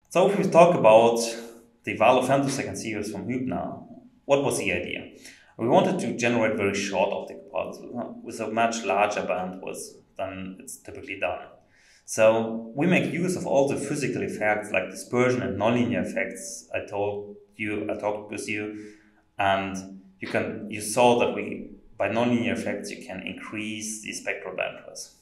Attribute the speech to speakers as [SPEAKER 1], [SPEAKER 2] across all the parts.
[SPEAKER 1] So if we talk about the VALO femtosecond series from HÜBNER, what was the idea? We wanted to generate very short optical pulses with a much larger bandwidth than it's typically done. So we make use of all the physical effects like dispersion and nonlinear effects I talked with you, and you saw that by nonlinear effects you can increase the spectral bandwidth.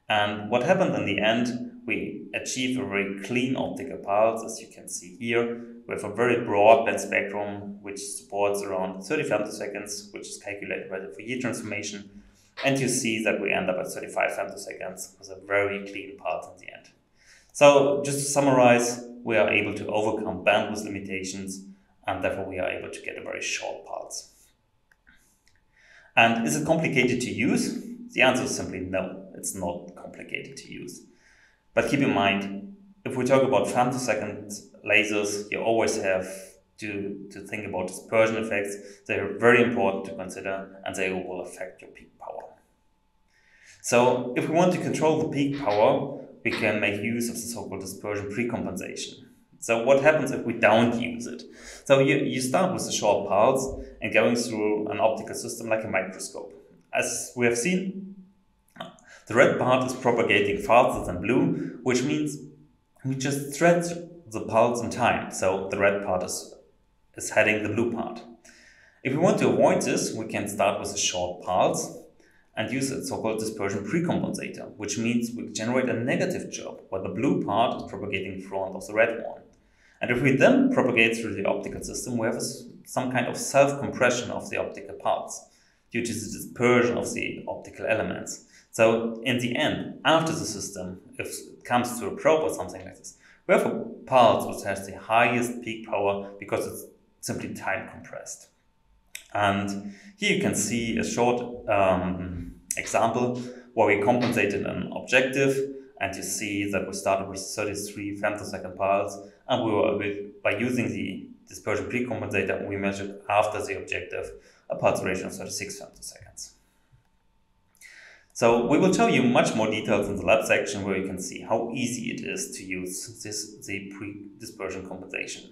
[SPEAKER 1] And what happened in the end, we achieve a very clean optical pulse, as you can see here. We have a very broadband spectrum, which supports around 30 femtoseconds, which is calculated by the Fourier transformation. And you see that we end up at 35 femtoseconds with a very clean pulse in the end. So just to summarize, we are able to overcome bandwidth limitations, and therefore we are able to get a very short pulse. And is it complicated to use? The answer is simply no, it's not complicated to use. But keep in mind, if we talk about femtosecond lasers, you always have to think about dispersion effects. They are very important to consider, and they will affect your peak power. So if we want to control the peak power, we can make use of the so-called dispersion precompensation. So what happens if we don't use it? So you start with a short pulse and going through an optical system like a microscope. As we have seen, the red part is propagating faster than blue, which means we just stretch the pulse in time. So the red part is heading the blue part. If we want to avoid this, we can start with a short pulse and use a so-called dispersion precompensator, which means we generate a negative chirp where the blue part is propagating in front of the red one. And if we then propagate through the optical system, we have some kind of self-compression of the optical pulse due to the dispersion of the optical elements. So in the end, after the system, if it comes to a probe or something like this, we have a pulse which has the highest peak power because it's simply time compressed. And here you can see a short example where we compensated an objective, and you see that we started with 33 femtosecond pulse, and we were by using the dispersion precompensator, we measured after the objective a pulse duration of 36 femtoseconds. So we will show you much more details in the lab section where you can see how easy it is to use the pre-dispersion compensation.